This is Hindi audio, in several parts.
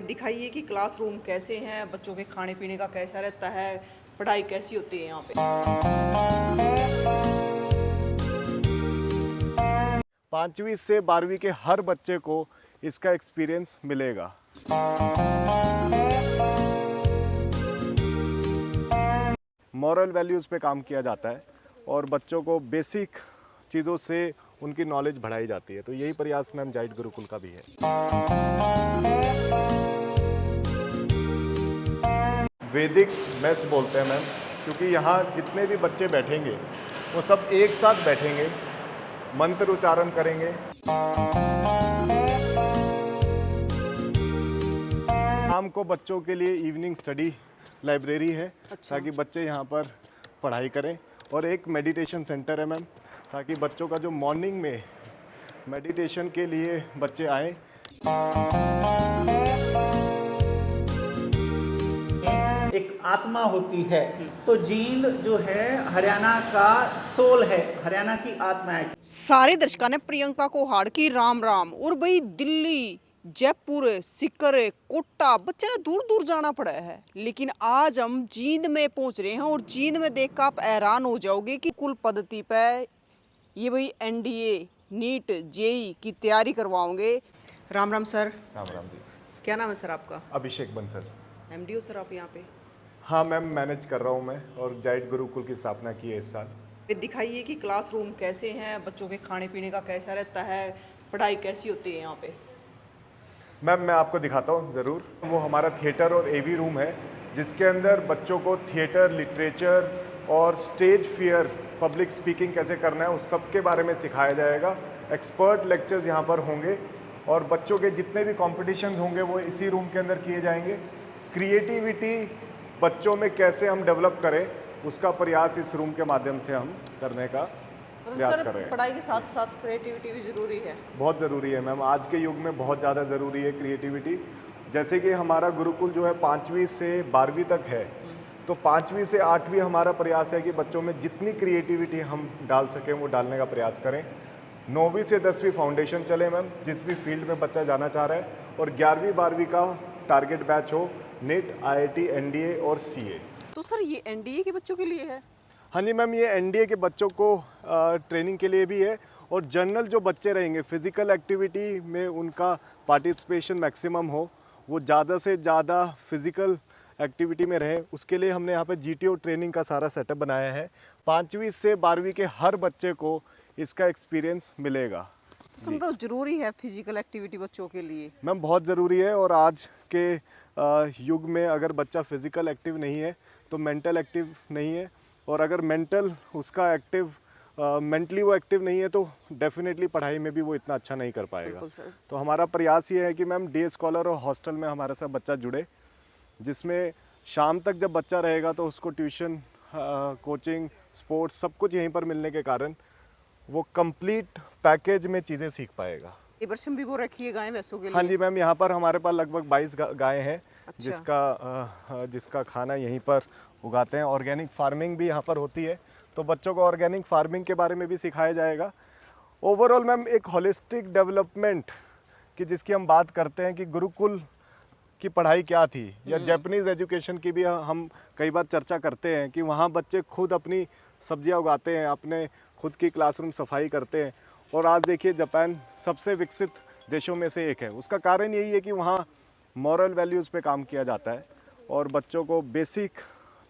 दिखाइए कि क्लासरूम कैसे हैं, बच्चों के खाने पीने का कैसा रहता है, पढ़ाई कैसी होती है यहाँ पे। 5वीं से 12वीं के हर बच्चे को इसका एक्सपीरियंस मिलेगा। मॉरल वैल्यूज़ पे काम किया जाता है और बच्चों को बेसिक चीज़ों से उनकी नॉलेज बढ़ाई जाती है। तो यही प्रयास मैम जाइट गुरुकुल का भी है। वैदिक मेस बोलते हैं मैम, क्योंकि यहाँ जितने भी बच्चे बैठेंगे वो सब एक साथ बैठेंगे, मंत्र उच्चारण करेंगे। शाम को बच्चों के लिए इवनिंग स्टडी लाइब्रेरी है, अच्छा। ताकि बच्चे यहाँ पर पढ़ाई करें। और एक मेडिटेशन सेंटर है मैम, ताकि बच्चों का जो मॉर्निंग में मेडिटेशन के लिए बच्चे आएँ। एक आत्मा होती है, तो जींद जो है हरियाणा का सोल है, हरियाणा की आत्मा है। सारे दर्शकों ने प्रियंका को हाड़ की राम राम। और भाई दिल्ली, जयपुर, सीकर, कोटा, बच्चे ने दूर दूर जाना पड़ा है, लेकिन आज हम जींद में पहुंच रहे हैं। और जींद में देखकर आप हैरान हो जाओगे कि कुल पद्धति पे ये भाई एनडीए, नीट, जेई की तैयारी करवाओगे। राम राम सर। राम राम जी। क्या नाम है सर आपका? अभिषेक बंसल। एमडी हो सर आप यहाँ पे? हाँ मैम, मैनेज कर रहा हूँ मैं, और जाइट गुरुकुल की स्थापना की है इस साल। दिखाइए कि क्लासरूम कैसे हैं, बच्चों के खाने पीने का कैसा रहता है, पढ़ाई कैसी होती है यहाँ पे। मैम मैं आपको दिखाता हूँ ज़रूर। वो हमारा थिएटर और एवी रूम है, जिसके अंदर बच्चों को थिएटर, लिटरेचर और स्टेज फियर, पब्लिक स्पीकिंग कैसे करना है उस सब के बारे में सिखाया जाएगा। एक्सपर्ट लेक्चर्स यहाँ पर होंगे और बच्चों के जितने भी कॉम्पिटिशन होंगे वो इसी रूम के अंदर किए जाएंगे। क्रिएटिविटी बच्चों में कैसे हम डेवलप करें उसका प्रयास इस रूम के माध्यम से हम करने का प्रयास कर रहे हैं। पढ़ाई के साथ साथ क्रिएटिविटी भी जरूरी है। बहुत ज़रूरी है मैम, आज के युग में बहुत ज़्यादा ज़रूरी है क्रिएटिविटी। जैसे कि हमारा गुरुकुल जो है 5वीं से 12वीं तक है, तो 5वीं से 8वीं हमारा प्रयास है कि बच्चों में जितनी क्रिएटिविटी हम डाल सकें वो डालने का प्रयास करें। 9वीं से 10वीं फाउंडेशन चले मैम, जिस भी फील्ड में बच्चा जाना चाह रहा है, और 11वीं 12वीं का टारगेट बैच हो नीट, आईआईटी, एनडीए और सीए। तो सर ये एनडीए के बच्चों के लिए है? हाँ जी मैम, ये एनडीए के बच्चों को ट्रेनिंग के लिए भी है। और जनरल जो बच्चे रहेंगे, फिज़िकल एक्टिविटी में उनका पार्टिसिपेशन मैक्सिमम हो, वो ज़्यादा से ज़्यादा फिज़िकल एक्टिविटी में रहे, उसके लिए हमने यहाँ पे जीटीओ ट्रेनिंग का सारा सेटअप बनाया है। 5वीं से 12वीं के हर बच्चे को इसका एक्सपीरियंस मिलेगा। तो समझो जरूरी है फिजिकल एक्टिविटी बच्चों के लिए? मैम बहुत ज़रूरी है, और आज के युग में अगर बच्चा फिज़िकल एक्टिव नहीं है तो मेंटल एक्टिव नहीं है, और अगर मेंटल उसका एक्टिव मेंटली वो एक्टिव नहीं है तो डेफिनेटली पढ़ाई में भी वो इतना अच्छा नहीं कर पाएगा। तो हमारा प्रयास ये है कि मैम डे स्कॉलर और हॉस्टल में हमारे साथ बच्चा जुड़े, जिसमें शाम तक जब बच्चा रहेगा तो उसको ट्यूशन, कोचिंग, स्पोर्ट्स सब कुछ यहीं पर मिलने के कारण वो कंप्लीट पैकेज में चीज़ें सीख पाएगा। वर्षम भी वो रखी है गाय भैंसों के लिए? हाँ जी मैम, यहाँ पर हमारे पास लगभग 22 गायें हैं। अच्छा। जिसका खाना यहीं पर उगाते हैं। ऑर्गेनिक फार्मिंग भी यहाँ पर होती है, तो बच्चों को ऑर्गेनिक फार्मिंग के बारे में भी सिखाया जाएगा। ओवरऑल मैम एक होलिस्टिक डेवलपमेंट की जिसकी हम बात करते हैं कि गुरुकुल की पढ़ाई क्या थी, या जापानीज़ एजुकेशन की भी हम कई बार चर्चा करते हैं कि वहाँ बच्चे खुद अपनी सब्जियाँ उगाते हैं, अपने खुद की क्लासरूम सफाई करते हैं। और आज देखिए जापान सबसे विकसित देशों में से एक है। उसका कारण यही है कि वहाँ मॉरल वैल्यूज़ पे काम किया जाता है और बच्चों को बेसिक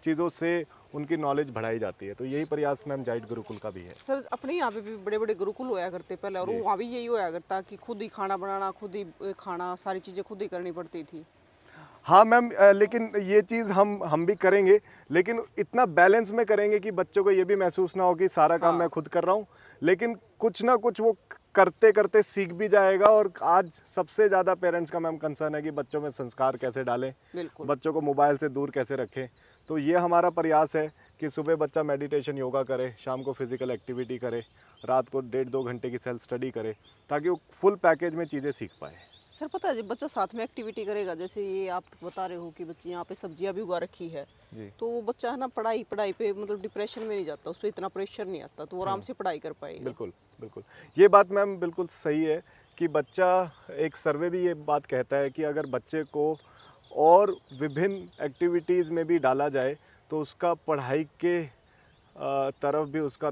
चीज़ों से उनकी नॉलेज बढ़ाई जाती है। तो यही प्रयास मैम जाइट गुरुकुल का भी है। सर अपने यहाँ पे भी बड़े बड़े गुरुकुल होया करते पहले, और वहाँ भी यही होया करता कि खुद ही खाना बनाना, खुद ही खाना, सारी चीज़ें खुद ही करनी पड़ती थी। हाँ मैम, लेकिन ये चीज़ हम भी करेंगे, लेकिन इतना बैलेंस में करेंगे कि बच्चों को ये भी महसूस ना हो कि सारा काम मैं खुद कर रहा हूँ, लेकिन कुछ ना कुछ वो करते करते सीख भी जाएगा। और आज सबसे ज़्यादा पेरेंट्स का मैम कंसर्न है कि बच्चों में संस्कार कैसे डालें, बच्चों को मोबाइल से दूर कैसे रखें। तो ये हमारा प्रयास है कि सुबह बच्चा मेडिटेशन, योगा करे, शाम को फिज़िकल एक्टिविटी करे, रात को 1.5-2 घंटे की सेल्फ स्टडी करे, ताकि वो फुल पैकेज में चीज़ें सीख पाए। सर पता है जब बच्चा साथ में एक्टिविटी करेगा, जैसे ये आप बता रहे हो कि बच्चे यहाँ पे सब्जियां भी उगा रखी है, जी तो वो बच्चा है ना पढ़ाई पढ़ाई पे मतलब डिप्रेशन में नहीं जाता, उस पर इतना प्रेशर नहीं आता, तो वो आराम से पढ़ाई कर पाएगा। बिल्कुल बिल्कुल, ये बात मैम बिल्कुल सही है कि बच्चा, एक सर्वे भी ये बात कहता है कि अगर बच्चे को और विभिन्न एक्टिविटीज़ में भी डाला जाए तो उसका पढ़ाई के तरफ भी उसका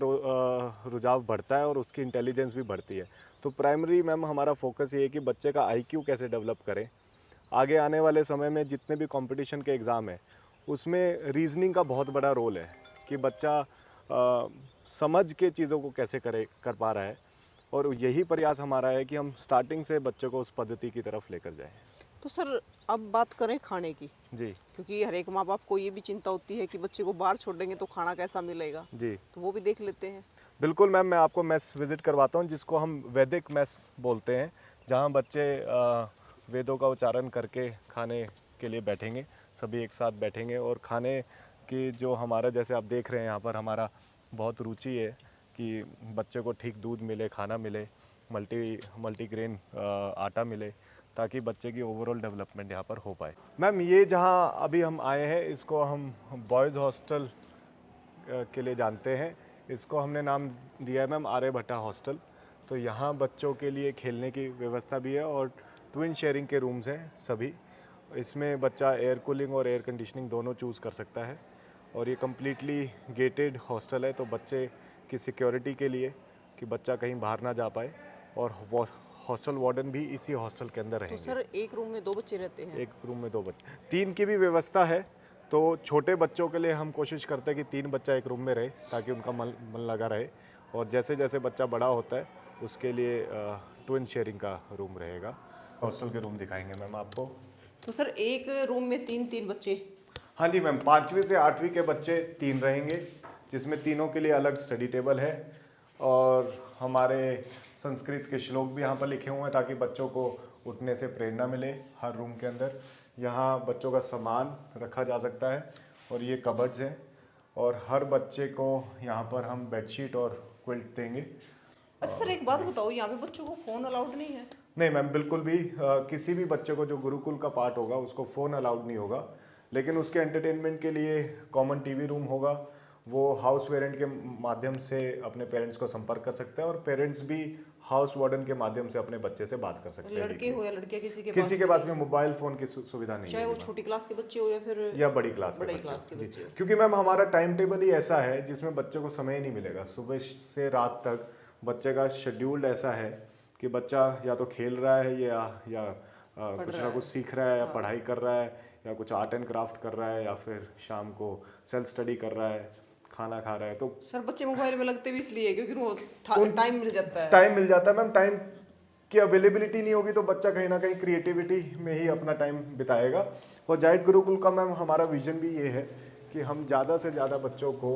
रुझाव बढ़ता है और उसकी इंटेलिजेंस भी बढ़ती है। तो प्राइमरी मैम हमारा फोकस ये है कि बच्चे का आईक्यू कैसे डेवलप करें। आगे आने वाले समय में जितने भी कंपटीशन के एग्ज़ाम हैं उसमें रीजनिंग का बहुत बड़ा रोल है कि बच्चा समझ के चीज़ों को कैसे कर पा रहा है, और यही प्रयास हमारा है कि हम स्टार्टिंग से बच्चे को उस पद्धति की तरफ लेकर जाएं। तो सर अब बात करें खाने की, जी क्योंकि हर एक माँ बाप को ये भी चिंता होती है कि बच्चे को बाहर छोड़ेंगे तो खाना कैसा मिलेगा, जी तो वो भी देख लेते हैं। बिल्कुल मैम, मैं आपको मेस विज़िट करवाता हूँ जिसको हम वैदिक मेस बोलते हैं, जहाँ बच्चे वेदों का उच्चारण करके खाने के लिए बैठेंगे, सभी एक साथ बैठेंगे और खाने की जो हमारा, जैसे आप देख रहे हैं यहाँ पर हमारा बहुत रुचि है कि बच्चे को ठीक दूध मिले, खाना मिले, मल्टीग्रेन आटा मिले, ताकि बच्चे की ओवरऑल डेवलपमेंट यहाँ पर हो पाए। मैम ये जहाँ अभी हम आए हैं इसको हम बॉयज़ हॉस्टल के लिए जानते हैं। इसको हमने नाम दिया है मैम आर्यभट्टा हॉस्टल। तो यहाँ बच्चों के लिए खेलने की व्यवस्था भी है और ट्विन शेयरिंग के रूम्स हैं सभी। इसमें बच्चा एयर कूलिंग और एयर कंडीशनिंग दोनों चूज़ कर सकता है और ये कम्प्लीटली गेटेड हॉस्टल है, तो बच्चे की सिक्योरिटी के लिए कि बच्चा कहीं बाहर ना जा पाए, और हॉस्टल वार्डन भी इसी हॉस्टल के अंदर तो रहेंगे। सर एक रूम में 2 बच्चे रहते हैं? एक रूम में 2 बच्चे, 3 की भी व्यवस्था है। तो छोटे बच्चों के लिए हम कोशिश करते हैं कि 3 बच्चा एक रूम में रहे ताकि उनका मन लगा रहे, और जैसे जैसे बच्चा बड़ा होता है उसके लिए ट्विन शेयरिंग का रूम रहेगा। हॉस्टल के रूम दिखाएंगे मैम आपको। तो सर एक रूम में 3-3 बच्चे? हाँ जी मैम, 5वीं से 8वीं के बच्चे 3 रहेंगे, जिसमें तीनों के लिए अलग स्टडी टेबल है और हमारे संस्कृत के श्लोक भी यहाँ पर लिखे हुए हैं ताकि बच्चों को उठने से प्रेरणा मिले। हर रूम के अंदर यहाँ बच्चों का सामान रखा जा सकता है और ये कबर्ड्स हैं, और हर बच्चे को यहाँ पर हम बेडशीट और क्विल्ट देंगे। अच्छा सर एक बात बताओ, यहाँ पे बच्चों को फ़ोन अलाउड नहीं है? नहीं मैम, बिल्कुल भी किसी भी बच्चे को जो गुरुकुल का पार्ट होगा उसको फ़ोन अलाउड नहीं होगा, लेकिन उसके एंटरटेनमेंट के लिए कॉमन टीवी रूम होगा। वो हाउस वेरेंट के माध्यम से अपने पेरेंट्स को संपर्क कर सकते हैं और पेरेंट्स भी हाउस वार्डन के माध्यम से अपने बच्चे से बात कर सकते हैं। लड़के हो या लड़कियां, किसी किसी के पास में मोबाइल फ़ोन की सुविधा नहीं चाहे है, वो छोटी क्लास के बच्चे हो या फिर या बड़ी क्लास बड़ी के क्लास के बच्चे। बच्चे जी, हो। क्योंकि मैम हमारा टाइम टेबल ही ऐसा है जिसमें बच्चे को समय ही नहीं मिलेगा। सुबह से रात तक बच्चे का शेड्यूल्ड ऐसा है कि बच्चा या तो खेल रहा है या कुछ ना कुछ सीख रहा है या पढ़ाई कर रहा है या कुछ आर्ट एंड क्राफ्ट कर रहा है या फिर शाम को सेल्फ स्टडी कर रहा है, खाना खा रहा है। तो सर बच्चे मोबाइल में लगते भी इसलिए क्योंकि वो टाइम मिल जाता है। टाइम मिल जाता है मैम। टाइम की अवेलेबिलिटी नहीं होगी तो बच्चा कहीं ना कहीं क्रिएटिविटी में ही अपना टाइम बिताएगा। और जाइट गुरुकुल का मैम हमारा विजन भी ये है कि हम ज़्यादा से ज़्यादा बच्चों को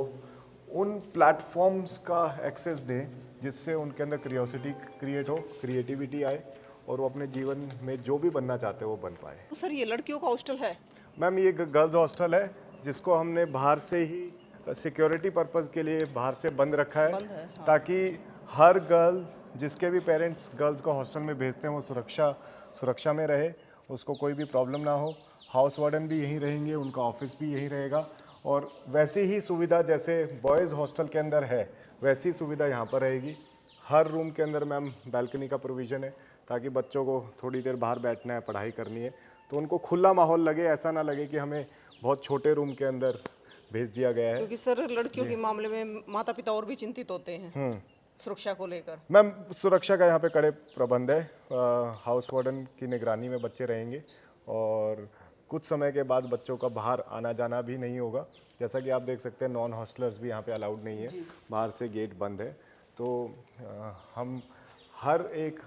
उन प्लेटफॉर्म्स का एक्सेस दें जिससे उनके अंदर क्यूरियोसिटी क्रिएट हो, क्रिएटिविटी आए और वो अपने जीवन में जो भी बनना चाहते हैं वो बन पाए। तो सर ये लड़कियों का हॉस्टल है? मैम ये गर्ल्स हॉस्टल है जिसको हमने बाहर से ही सिक्योरिटी पर्पस के लिए बाहर से बंद रखा है, बंद है, हाँ। ताकि हर गर्ल, जिसके भी पेरेंट्स गर्ल्स को हॉस्टल में भेजते हैं, वो सुरक्षा में रहे, उसको कोई भी प्रॉब्लम ना हो। हाउस वार्डन भी यहीं रहेंगे, उनका ऑफिस भी यहीं रहेगा और वैसी ही सुविधा जैसे बॉयज़ हॉस्टल के अंदर है वैसी सुविधा यहाँ पर रहेगी। हर रूम के अंदर मैम बालकनी का प्रोविज़न है ताकि बच्चों को थोड़ी देर बाहर बैठना है, पढ़ाई करनी है तो उनको खुला माहौल लगे, ऐसा ना लगे कि हमें बहुत छोटे रूम के अंदर भेज दिया गया है। क्योंकि सर लड़कियों के मामले में माता पिता और भी चिंतित होते हैं सुरक्षा को लेकर। मैम सुरक्षा का यहाँ पे कड़े प्रबंध है। हाउस वार्डन की निगरानी में बच्चे रहेंगे और कुछ समय के बाद बच्चों का बाहर आना जाना भी नहीं होगा। जैसा कि आप देख सकते हैं नॉन हॉस्टलर्स भी यहाँ पे अलाउड नहीं है, बाहर से गेट बंद है। तो हम हर एक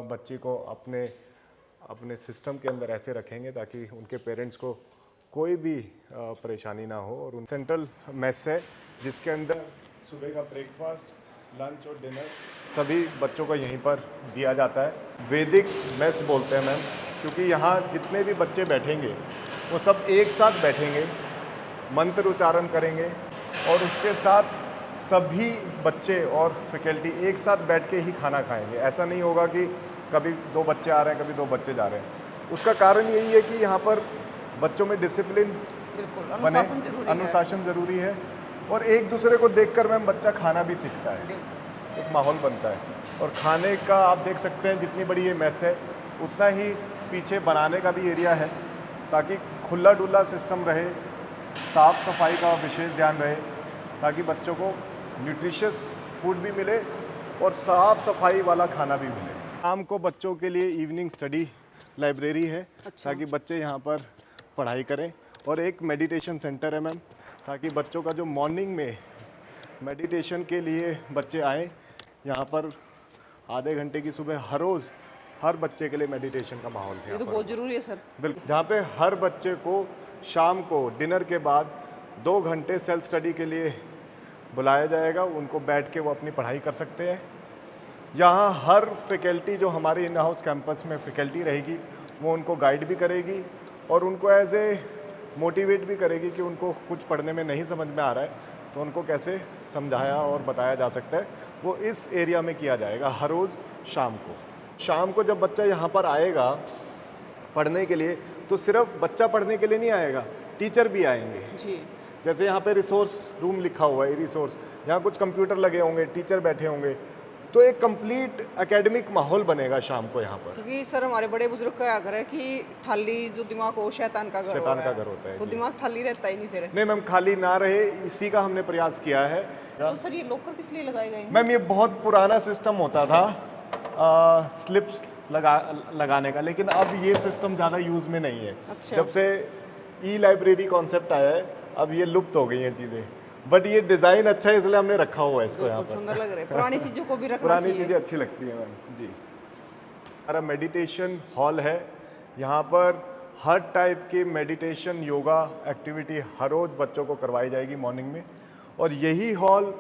बच्चे को अपने सिस्टम के अंदर ऐसे रखेंगे ताकि उनके पेरेंट्स को कोई भी परेशानी ना हो। और उन सेंट्रल मेस है जिसके अंदर सुबह का ब्रेकफास्ट, लंच और डिनर सभी बच्चों को यहीं पर दिया जाता है। वैदिक मेस बोलते हैं मैम क्योंकि यहाँ जितने भी बच्चे बैठेंगे वो सब एक साथ बैठेंगे, मंत्र उच्चारण करेंगे और उसके साथ सभी बच्चे और फैकल्टी एक साथ बैठ के ही खाना खाएंगे। ऐसा नहीं होगा कि कभी 2 बच्चे आ रहे हैं, कभी 2 बच्चे जा रहे हैं। उसका कारण यही है कि यहाँ पर बच्चों में डिसिप्लिन बिल्कुल बने, अनुशासन जरूरी है। अनुशासन ज़रूरी है और एक दूसरे को देखकर मैम बच्चा खाना भी सीखता है, बिल्कुल एक माहौल बनता है। और खाने का आप देख सकते हैं जितनी बड़ी ये मेस है उतना ही पीछे बनाने का भी एरिया है, ताकि खुला डुला सिस्टम रहे, साफ़ सफाई का विशेष ध्यान रहे, ताकि बच्चों को न्यूट्रिशियस फूड भी मिले और साफ़ सफाई वाला खाना भी मिले। शाम को बच्चों के लिए इवनिंग स्टडी लाइब्रेरी है, अच्छा। ताकि बच्चे यहाँ पर पढ़ाई करें। और एक मेडिटेशन सेंटर है मैम, ताकि बच्चों का जो मॉर्निंग में मेडिटेशन के लिए बच्चे आएँ यहाँ पर। आधे घंटे की सुबह हर रोज़ हर बच्चे के लिए मेडिटेशन का माहौल है ये यहाँ तो पर। बहुत जरूरी है सर। बिल्कुल, जहाँ पे हर बच्चे को शाम को डिनर के बाद 2 घंटे सेल्फ स्टडी के लिए बुलाया जाएगा। उनको बैठ के वो अपनी पढ़ाई कर सकते हैं। यहाँ हर फैकल्टी जो हमारे इन हाउस कैंपस में फैकल्टी रहेगी वो उनको गाइड भी करेगी और उनको एज ए मोटिवेट भी करेगी कि उनको कुछ पढ़ने में नहीं समझ में आ रहा है तो उनको कैसे समझाया और बताया जा सकता है। वो इस एरिया में किया जाएगा हर रोज़ शाम को। शाम को जब बच्चा यहाँ पर आएगा पढ़ने के लिए तो सिर्फ बच्चा पढ़ने के लिए नहीं आएगा, टीचर भी आएंगे। जी जैसे यहाँ पे रिसोर्स रूम लिखा हुआ है, रिसोर्स, यहाँ कुछ कंप्यूटर लगे होंगे, टीचर बैठे होंगे, तो एक कंप्लीट एकेडमिक माहौल बनेगा शाम को यहाँ पर। क्योंकि सर हमारे बड़े बुजुर्ग का आग्रह है कि थाली जो दिमाग हो शैतान का घर शैतान होता का घर होता है, तो जी। दिमाग खाली रहता ही नहीं फिर। नहीं मैम, खाली ना रहे इसी का हमने प्रयास किया है। तो सर ये लॉकर किस लिए लगाए गए हैं? मैम ये बहुत पुराना सिस्टम होता था स्लिप्स लगाने का, लेकिन अब ये सिस्टम ज़्यादा यूज़ में नहीं है। अच्छा। जब से ई लाइब्रेरी कॉन्सेप्ट आया है अब ये लुप्त हो गई हैं चीज़ें, बट ये डिज़ाइन अच्छा है इसलिए हमने रखा हुआ है इसको यहाँ बिल्कुल पर। सुंदर लग रहे हैं। पुरानी चीजों को भी रखना पुरानी चाहिए। चीज़ें अच्छी लगती हैं मैम जी। हमारा मेडिटेशन हॉल है, यहाँ पर हर टाइप की मेडिटेशन योगा एक्टिविटी हर रोज़ बच्चों को करवाई जाएगी मॉर्निंग में। और यही हॉल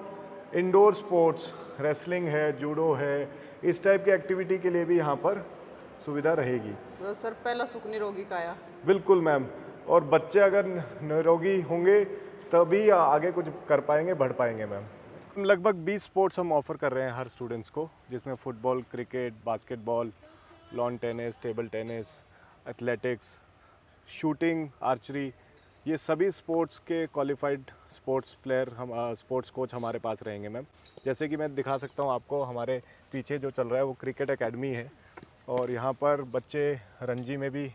इंडोर स्पोर्ट्स, रेसलिंग है, जूडो है, इस टाइप की एक्टिविटी के लिए भी यहाँ पर सुविधा रहेगी। तो सर पहला सुख निरोगी काया। बिल्कुल मैम, और बच्चे अगर निरोगी होंगे तभी आगे कुछ कर पाएंगे, बढ़ पाएंगे मैम। लगभग 20 स्पोर्ट्स हम ऑफ़र कर रहे हैं हर स्टूडेंट्स को, जिसमें football, cricket, basketball, lawn tennis, table tennis, athletics, shooting, archery, ये सभी स्पोर्ट्स के क्वालिफाइड स्पोर्ट्स प्लेयर हम स्पोर्ट्स कोच हमारे पास रहेंगे मैम। जैसे कि मैं दिखा सकता हूँ आपको, हमारे पीछे जो चल रहा है वो क्रिकेट एकेडमी है और यहाँ पर बच्चे रणजी में भी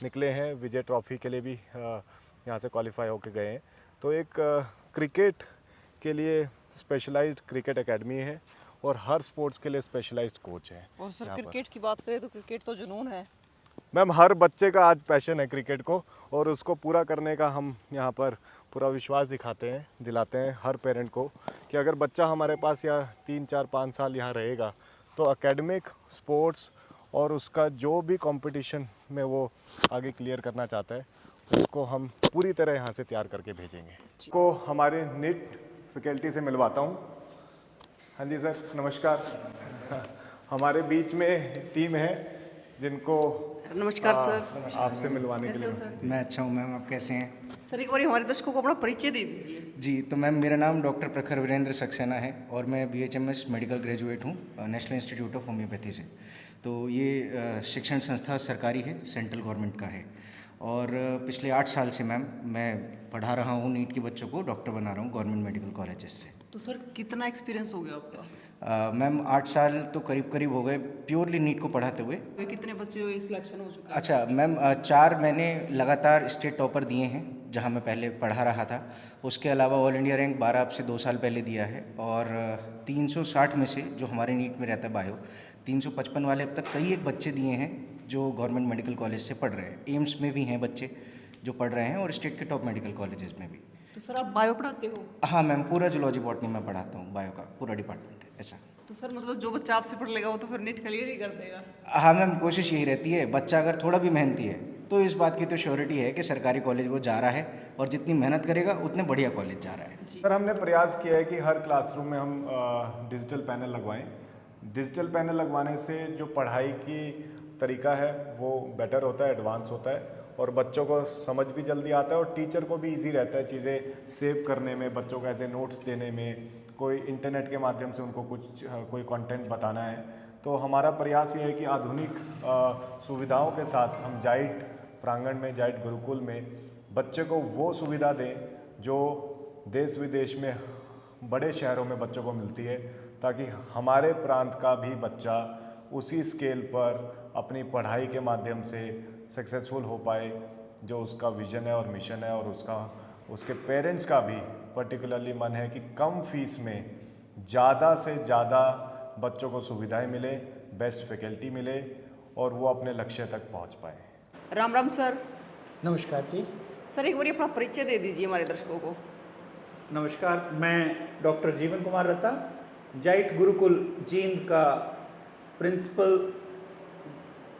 निकले हैं, विजय ट्रॉफी के लिए भी यहाँ से क्वालिफाई होकर गए हैं। तो एक क्रिकेट के लिए स्पेशलाइज्ड क्रिकेट एकेडमी है और हर स्पोर्ट्स के लिए स्पेशलाइज्ड कोच है। और सर यहाँ पर। क्रिकेट की बात करें तो क्रिकेट तो जुनून है। मैम हर बच्चे का आज पैशन है क्रिकेट को और उसको पूरा करने का हम यहाँ पर पूरा विश्वास दिलाते हैं हर पेरेंट को कि अगर बच्चा हमारे पास या 3, 4, 5 साल यहाँ रहेगा तो एकेडमिक, स्पोर्ट्स और उसका जो भी कंपटीशन में वो आगे क्लियर करना चाहता है उसको हम पूरी तरह यहाँ से तैयार करके भेजेंगे। को हमारे नीट फैकल्टी से मिलवाता हूँ। हाँ जी सर, नमस्कार। हमारे बीच में एक टीम है जिनको नमस्कार सर। आपसे मिलवाने के कैसे लिए। हो सर? मैं अच्छा हूँ मैम, आप कैसे हैं? सर एक बार हमारे दर्शकों को अपना परिचय दे दीजिए। जी, तो मैम मेरा नाम डॉक्टर प्रखर वीरेंद्र सक्सेना है और मैं BHMS मेडिकल ग्रेजुएट हूँ नेशनल इंस्टीट्यूट ऑफ होम्योपैथी से। तो ये शिक्षण संस्था सरकारी है, सेंट्रल गवर्नमेंट का है और पिछले 8 साल से मैम मैं पढ़ा रहा हूँ नीट के बच्चों को, डॉक्टर बना रहा हूँ गवर्नमेंट मेडिकल कॉलेजेस से। तो सर कितना एक्सपीरियंस हो गया आपका? मैम 8 साल तो करीब हो गए प्योरली नीट को पढ़ाते हुए। वे कितने बच्चे हुए सिलेक्शन हो चुका है? अच्छा मैम, 4 मैंने लगातार स्टेट टॉपर दिए हैं जहां मैं पहले पढ़ा रहा था। उसके अलावा ऑल इंडिया रैंक 12 अब से 2 साल पहले दिया है और 360 में से जो हमारे नीट में रहता है बायो, 355 वाले अब तक कई एक बच्चे दिए हैं जो गवर्नमेंट मेडिकल कॉलेज से पढ़ रहे हैं। एम्स में भी हैं बच्चे जो पढ़ रहे हैं और स्टेट के टॉप मेडिकल कॉलेजेस में भी। तो सर आप बायो पढ़ाते हो? हाँ मैम, पूरा जूलॉजी बॉटनी में पढ़ाता हूँ, बायो का पूरा डिपार्टमेंट है ऐसा। तो सर मतलब जो बच्चा आपसे पढ़ लेगा वो तो फिर नीट क्लियर ही कर देगा? हाँ मैम, कोशिश यही रहती है, बच्चा अगर थोड़ा भी मेहनती है तो इस बात की तो श्योरिटी है कि सरकारी कॉलेज वो जा रहा है और जितनी मेहनत करेगा उतने बढ़िया कॉलेज जा रहा है। सर हमने प्रयास किया है कि हर क्लासरूम में हम डिजिटल पैनल लगवाएं। डिजिटल पैनल लगवाने से जो पढ़ाई की तरीका है वो बेटर होता है, एडवांस होता है और बच्चों को समझ भी जल्दी आता है और टीचर को भी इजी रहता है चीज़ें सेव करने में, बच्चों को ऐसे नोट्स देने में, कोई इंटरनेट के माध्यम से उनको कुछ कोई कंटेंट बताना है, तो हमारा प्रयास ये है कि आधुनिक सुविधाओं के साथ हम जाइट प्रांगण में, जाइट गुरुकुल में बच्चे को वो सुविधा दें जो देश विदेश में बड़े शहरों में बच्चों को मिलती है, ताकि हमारे प्रांत का भी बच्चा उसी स्केल पर अपनी पढ़ाई के माध्यम से सक्सेसफुल हो पाए जो उसका विजन है और मिशन है, और उसके पेरेंट्स का भी पर्टिकुलरली मन है कि कम फीस में ज़्यादा से ज़्यादा बच्चों को सुविधाएं मिले, बेस्ट फैकल्टी मिले और वो अपने लक्ष्य तक पहुंच पाए। राम राम सर। नमस्कार जी। सर एक बार अपना परिचय दे दीजिए हमारे दर्शकों को। नमस्कार, मैं डॉक्टर जीवन कुमार रत्ता, जाइट गुरुकुल जींद का प्रिंसिपल,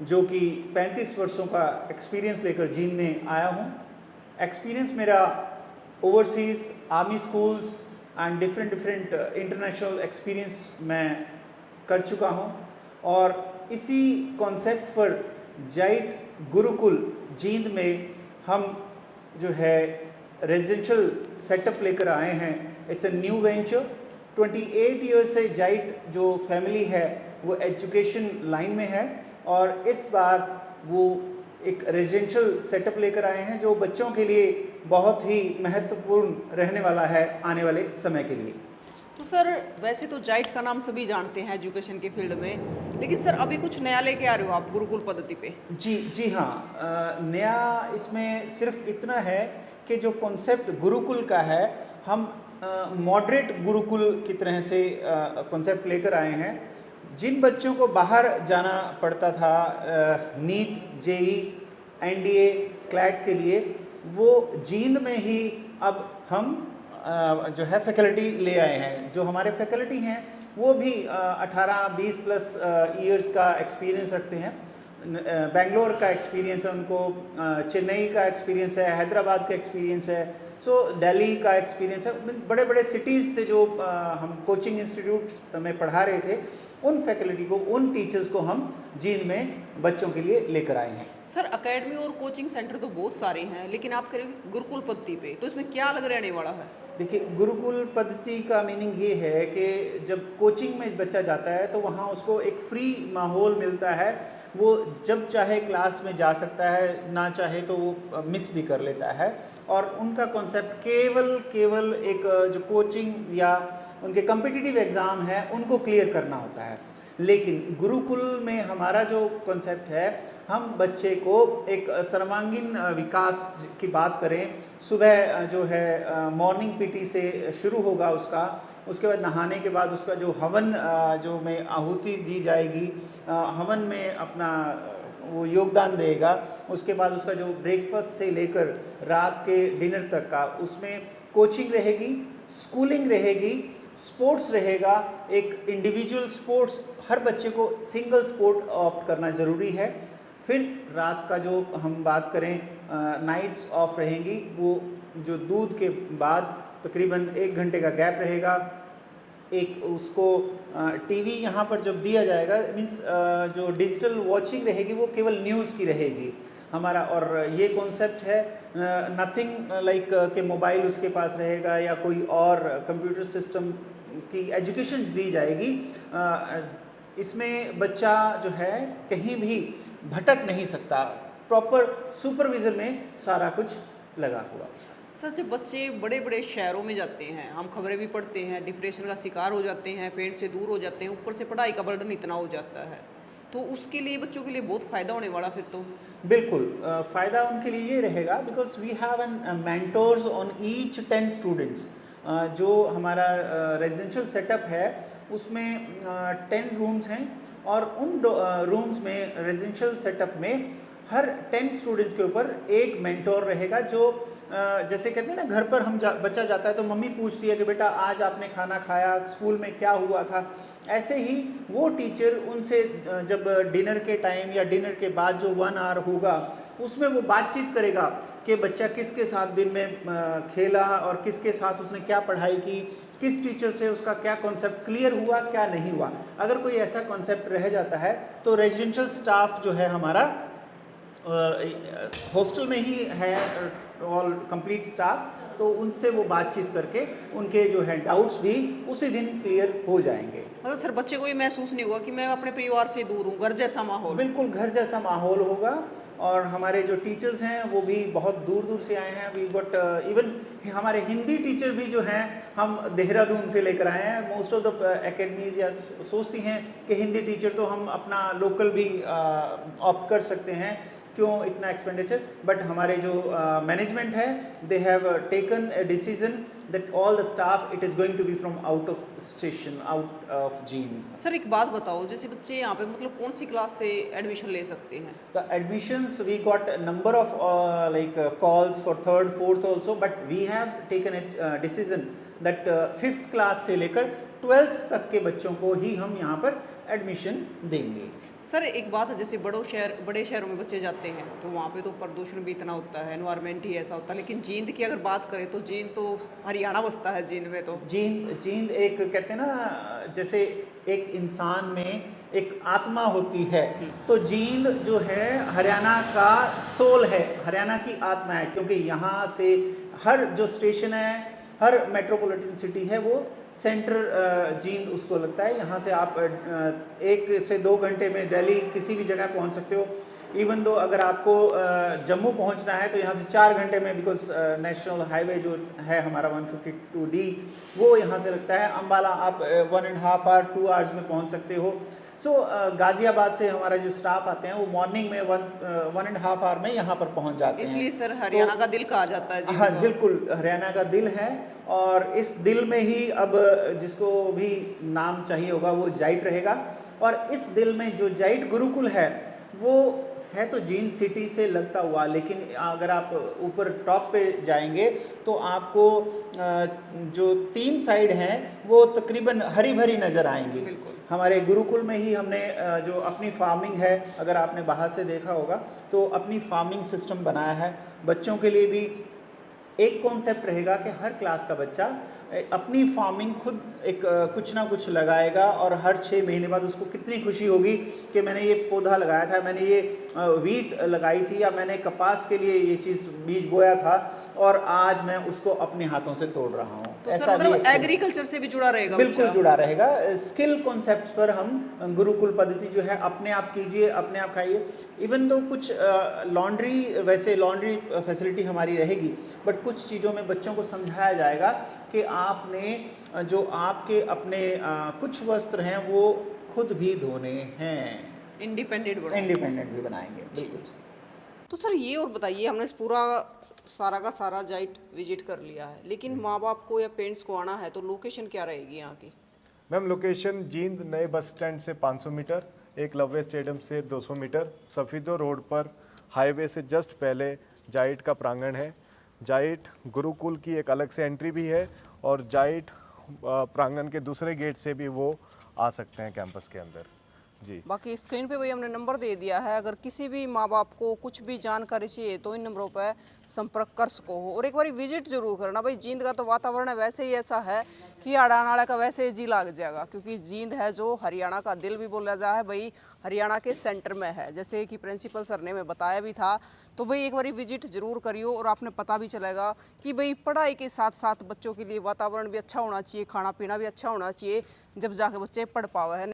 जो कि 35 वर्षों का एक्सपीरियंस लेकर जींद में आया हूँ। एक्सपीरियंस मेरा overseas army schools and different international experience मैं कर चुका हूँ, और इसी कॉन्सेप्ट पर जाइट गुरुकुल जींद में हम जो है रेजिडेंशियल सेटअप लेकर आए हैं। It's a new venture. 28 years से जाइट जो फैमिली है वो एजुकेशन लाइन में है, और इस बार वो एक रेजिडेंशियल सेटअप लेकर आए हैं जो बच्चों के लिए बहुत ही महत्वपूर्ण रहने वाला है आने वाले समय के लिए। तो सर वैसे तो जाइट का नाम सभी जानते हैं एजुकेशन के फील्ड में, लेकिन सर अभी कुछ नया लेके आ रहे हो आप गुरुकुल पद्धति पे। जी हाँ, नया इसमें सिर्फ इतना है कि जो कॉन्सेप्ट गुरुकुल का है, हम मॉडरेट गुरुकुल की तरह से कॉन्सेप्ट लेकर आए हैं। जिन बच्चों को बाहर जाना पड़ता था नीट, जेई, एनडीए, क्लैट के लिए, वो जींद में ही अब हम जो है फैकल्टी ले आए हैं। जो हमारे फैकल्टी हैं वो भी 18-20 प्लस ईयर्स का एक्सपीरियंस रखते हैं। बेंगलोर का एक्सपीरियंस है उनको, चेन्नई का एक्सपीरियंस है, हैदराबाद का एक्सपीरियंस है, दिल्ली का एक्सपीरियंस है। बड़े बड़े सिटीज़ से जो हम कोचिंग इंस्टीट्यूट में पढ़ा रहे थे, उन फैकल्टी को, उन टीचर्स को हम जींद में बच्चों के लिए लेकर आए हैं। सर एकेडमी और कोचिंग सेंटर तो बहुत सारे हैं, लेकिन आप करेंगे गुरुकुल पद्धति पे, तो इसमें क्या अलग रहने वाला है? देखिए, गुरुकुल पद्धति का मीनिंग ये है कि जब कोचिंग में बच्चा जाता है तो वहाँ उसको एक फ्री माहौल मिलता है। वो जब चाहे क्लास में जा सकता है, ना चाहे तो वो मिस भी कर लेता है। और उनका कॉन्सेप्ट केवल एक जो कोचिंग या उनके कॉम्पिटिटिव एग्ज़ाम है उनको क्लियर करना होता है। लेकिन गुरुकुल में हमारा जो कॉन्सेप्ट है, हम बच्चे को एक सर्वांगीण विकास की बात करें, सुबह जो है मॉर्निंग पीटी से शुरू होगा उसका, उसके बाद नहाने के बाद उसका जो हवन जो में आहुति दी जाएगी, हवन में अपना वो योगदान देगा। उसके बाद उसका जो ब्रेकफास्ट से लेकर रात के डिनर तक का, उसमें कोचिंग रहेगी, स्कूलिंग रहेगी, स्पोर्ट्स रहेगा। एक इंडिविजुअल स्पोर्ट्स, हर बच्चे को सिंगल स्पोर्ट ऑप्ट करना ज़रूरी है। फिर रात का जो हम बात करें नाइट्स ऑफ रहेंगी, वो जो दूध के बाद तकरीबन 1 घंटे का गैप रहेगा। एक उसको टीवी यहाँ पर जब दिया जाएगा, मीन्स जो डिजिटल वॉचिंग रहेगी वो केवल न्यूज़ की रहेगी हमारा। और ये कॉन्सेप्ट है नथिंग लाइक कि मोबाइल उसके पास रहेगा या कोई और कंप्यूटर सिस्टम की एजुकेशन दी जाएगी। इसमें बच्चा जो है कहीं भी भटक नहीं सकता, प्रॉपर सुपरविजन में सारा कुछ लगा हुआ। सर जब बच्चे बड़े बड़े शहरों में जाते हैं, हम खबरें भी पढ़ते हैं, डिप्रेशन का शिकार हो जाते हैं, पेरेंट्स से दूर हो जाते हैं, ऊपर से पढ़ाई का बर्डन इतना हो जाता है, तो उसके लिए बच्चों के लिए बहुत फ़ायदा होने वाला फिर तो। बिल्कुल फ़ायदा उनके लिए ये रहेगा, because we have an mentors on each 10 students. जो हमारा रेजिडेंशियल सेटअप है उसमें 10 रूम्स हैं, और उन रूम्स में रेजिडेंशियल सेटअप में हर 10 स्टूडेंट्स के ऊपर एक मेंटोर रहेगा। जो जैसे कहते हैं ना, घर पर बच्चा जाता है तो मम्मी पूछती है कि बेटा आज आपने खाना खाया, स्कूल में क्या हुआ था, ऐसे ही वो टीचर उनसे जब डिनर के टाइम या डिनर के बाद जो 1 आवर होगा उसमें वो बातचीत करेगा कि बच्चा किसके साथ दिन में खेला और किसके साथ उसने क्या पढ़ाई की, किस टीचर से उसका क्या कॉन्सेप्ट क्लियर हुआ, क्या नहीं हुआ। अगर कोई ऐसा कॉन्सेप्ट रह जाता है तो रेजिडेंशियल स्टाफ जो है हमारा हॉस्टल में ही है, ऑल कंप्लीट स्टाफ, तो उनसे वो बातचीत करके उनके जो है डाउट्स भी उसी दिन क्लियर हो जाएंगे। मतलब सर बच्चे को ये महसूस नहीं हुआ कि मैं अपने परिवार से दूर हूँ, घर जैसा माहौल। बिल्कुल घर जैसा माहौल होगा। और हमारे जो टीचर्स हैं वो भी बहुत दूर दूर से आए हैं। वी गॉट इवन हमारे हिंदी टीचर भी जो हैं हम देहरादून से लेकर आए हैं। मोस्ट ऑफ द एकेडमीज या सोचती हैं कि हिंदी टीचर तो हम अपना लोकल भी ऑप्ट कर सकते हैं, क्यों इतना एक्सपेंडिचर। बट हमारे जो मैनेजमेंट है they have taken a decision that all the staff it is going to be from out of station, out of Jind. Sir एक बात बताओ, जैसे बच्चे यहाँ पे मतलब कौन सी क्लास से एडमिशन ले सकते हैं? The admissions we got a number of calls for third, fourth also, but we have taken a decision that fifth class से लेकर 12th तक के बच्चों को ही हम यहाँ पर एडमिशन देंगे। सर एक बात है, जैसे बड़े शहरों में बच्चे जाते हैं तो वहाँ पे तो प्रदूषण भी इतना होता है, एनवायरनमेंट ही ऐसा होता है, लेकिन जींद की अगर बात करें तो जींद तो हरियाणा बसता है। जींद में तो जींद एक कहते हैं ना, जैसे एक इंसान में एक आत्मा होती है, तो जींद जो है हरियाणा का सोल है, हरियाणा की आत्मा है। क्योंकि यहाँ से हर जो स्टेशन है, हर मेट्रोपॉलिटन सिटी है, वो सेंटर जींद उसको लगता है। यहाँ से आप 1 से 2 घंटे में दिल्ली किसी भी जगह पहुँच सकते हो। इवन दो अगर आपको जम्मू पहुंचना है तो यहाँ से 4 घंटे में, बिकॉज नेशनल हाईवे जो है हमारा 152D वो यहाँ से लगता है। अम्बाला आप 1.5 आवर 2 आवर्स में पहुँच सकते हो। सो गाज़ियाबाद से हमारा जो स्टाफ आते हैं वो मॉर्निंग में 1.5 आवर में यहाँ पर पहुँच जाते हैं। इसलिए सर हरियाणा का दिल कहा जाता है जींद हाँ को। बिल्कुल, हरियाणा का दिल है। और इस दिल में ही अब जिसको भी नाम चाहिए होगा वो जाइट रहेगा। और इस दिल में जो जाइट गुरुकुल है वो है तो जींद सिटी से लगता हुआ, लेकिन अगर आप ऊपर टॉप पे जाएंगे तो आपको जो 3 साइड हैं वो तकरीबन हरी भरी नज़र आएंगी। बिल्कुल। हमारे गुरुकुल में ही हमने जो अपनी फार्मिंग है, अगर आपने बाहर से देखा होगा तो अपनी फार्मिंग सिस्टम बनाया है। बच्चों के लिए भी एक कॉन्सेप्ट रहेगा कि हर क्लास का बच्चा अपनी फार्मिंग खुद एक कुछ ना कुछ लगाएगा, और हर 6 महीने बाद उसको कितनी खुशी होगी कि मैंने ये पौधा लगाया था, मैंने ये वीट लगाई थी, या मैंने कपास के लिए ये चीज़ बीज बोया था और आज मैं उसको अपने हाथों से तोड़ रहा हूँ। तो सर मतलब एग्रीकल्चर से भी जुड़ा रहेगा बिल्कुल बच्चा? जुड़ा रहेगा। स्किल कॉन्सेप्ट पर हम गुरुकुल पद्धति जो है अपने आप कीजिए, अपने आप खाइए। इवन तो कुछ लॉन्ड्री, वैसे लॉन्ड्री फैसिलिटी हमारी रहेगी, बट कुछ चीज़ों में बच्चों को समझाया जाएगा कि आपने जो आपके अपने कुछ वस्त्र हैं वो खुद भी धोने हैं। इंडिपेंडेंट भी बनाएंगे। बिल्कुल। तो सर ये और बताइए, हमने इस पूरा सारा का सारा जाइट विजिट कर लिया है, लेकिन माँ बाप को या पेरेंट्स को आना है तो लोकेशन क्या रहेगी यहाँ की? मैम लोकेशन जींद नए बस स्टैंड से 500 मीटर, एकलव्य स्टेडियम से 200 मीटर, सफीदो रोड पर हाईवे से जस्ट पहले जाइट का प्रांगण है। जाइट गुरुकुल की एक अलग से एंट्री भी है, और जाइट प्रांगण के दूसरे गेट से भी वो आ सकते हैं कैंपस के अंदर। जी बाकी स्क्रीन पे भाई हमने नंबर दे दिया है, अगर किसी भी माँ बाप को कुछ भी जानकारी चाहिए तो इन नंबरों पर संपर्क कर सको हो। और एक बार विजिट जरूर करना भाई। जींद का तो वातावरण वैसे ही ऐसा है कि अड़ानाड़ा का वैसे ही जी लग जाएगा, क्योंकि जींद है जो हरियाणा का दिल भी बोला जा है भाई, हरियाणा के सेंटर में है, जैसे कि प्रिंसिपल सर ने मैं बताया भी था। तो भाई एक बार विजिट जरूर करियो, और आपने पता भी चलेगा कि भाई पढ़ाई के साथ साथ बच्चों के लिए वातावरण भी अच्छा होना चाहिए, खाना पीना भी अच्छा होना चाहिए, जब जाके बच्चे पढ़ पावे है।